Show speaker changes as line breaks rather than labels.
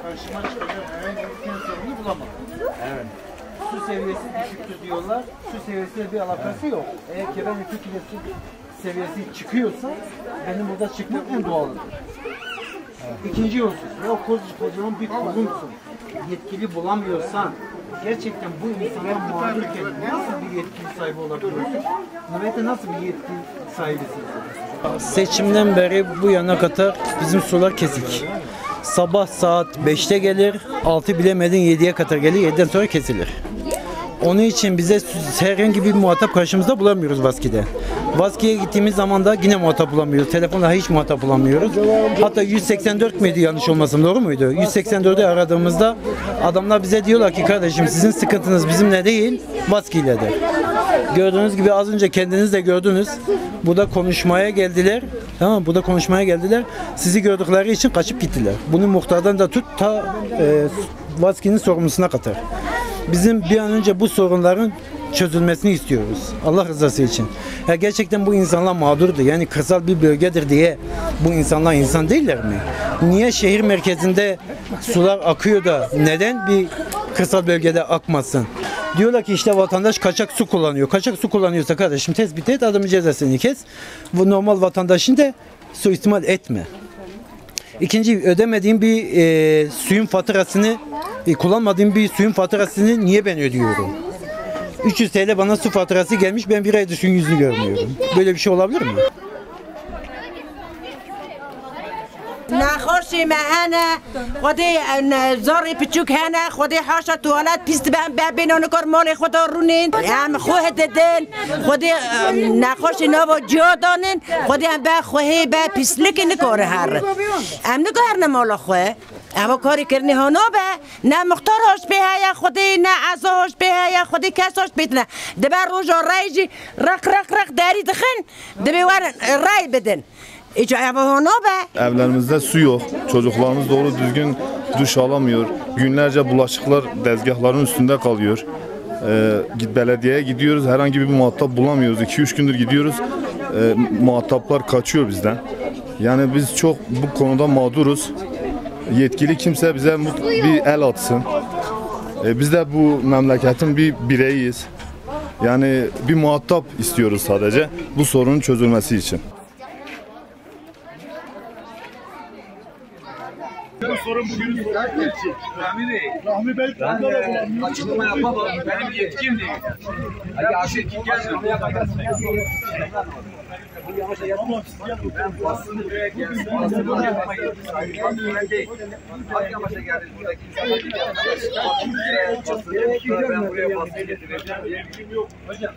karşıma çıkacak herhangi bir fen sorunu bulamadım.
Evet.
Su seviyesi düşüktür diyorlar. Su seviyesiyle bir alakası yok. Eğer kefen kütlesi seviyesi çıkıyorsa benim burada çıkmam en doğalıdır. İkinci husus, ya kocaman bir kurumsun, yetkili bulamıyorsan, gerçekten bu insana mağdurken nasıl bir yetkili sahibi olabiliyorsun? Nöbette nasıl bir yetki sahibisiniz?
Seçimden beri bu yana kadar bizim sular kesik. Sabah saat 5'te gelir, 6 bilemedin 7'ye kadar gelir, 7'den sonra kesilir. Onun için bize herhangi bir muhatap karşımızda bulamıyoruz Vaski'de. Vaski'ye gittiğimiz zaman da yine muhatap bulamıyoruz. Telefonla hiç muhatap bulamıyoruz. Hatta 184 miydi yanlış olmasın, doğru muydu? 184'ü aradığımızda adamlar bize diyorlar ki kardeşim sizin sıkıntınız bizimle değil, Vaski'yledir. Gördüğünüz gibi az önce kendiniz de gördünüz. Burada konuşmaya geldiler. Tamam, burada konuşmaya geldiler. Sizi gördükleri için kaçıp gittiler. Bunu muhtardan da tut ta Vaski'nin sorumlusuna kadar. Bizim bir an önce bu sorunların çözülmesini istiyoruz. Allah rızası için. Ya gerçekten bu insanlar mağdurdu. Yani kırsal bir bölgedir diye bu insanlar insan değiller mi? Niye şehir merkezinde sular akıyor da neden bir kırsal bölgede akmasın? Diyorlar ki işte vatandaş kaçak su kullanıyor. Kaçak su kullanıyorsa kardeşim tespit et, adamın cezasını kes. Bu normal vatandaşın da suistimal etme. İkinci, ödemediğim bir suyun faturasını, kullanmadığım bir suyun faturasını niye ben ödüyorum? 300 TL bana su faturası gelmiş, ben bir aydır suyun yüzünü görmüyorum. Böyle bir şey olabilir mi?
نخوشی مهنه خودی زاری پچوک هنه خودی حاشا توالت پیست ببینون کار مال خود رونین هم خوه ددن خودی نخوشی نو جا دانن خودی هم به خوهی به پیسلک نکاره هر هم نکار نمال خوه اما کاری کرنی هانو به نه مختار هاش به هیا خودی نه عزا هاش به هیا خودی کس هاش بیتنه دبر روژا رایجی رق رق رق داری دخن دبی ورن رای بدن.
Evlerimizde su yok. Çocuklarımız doğru düzgün duş alamıyor. Günlerce bulaşıklar tezgahların üstünde kalıyor. Belediyeye gidiyoruz. Herhangi bir muhatap bulamıyoruz. 2-3 gündür gidiyoruz. Muhataplar kaçıyor bizden. Yani biz çok bu konuda mağduruz. Yetkili kimse bize bir el atsın. Biz de bu memleketin bir bireyiyiz. Yani bir muhatap istiyoruz sadece bu sorunun çözülmesi için.
Sorun bugün Rahmi Bey. Rahmi Bey açıklama yapamam. Benim yetkim değil. Hadi aşık kim gelsin? Ben basın buraya gelsin. Basın buraya yapmayı. Ben değil. Hadi yavaşa geldiniz. Buradaki insanlar. Ben buraya basın getireceğim. Yetkim yok. Hocam.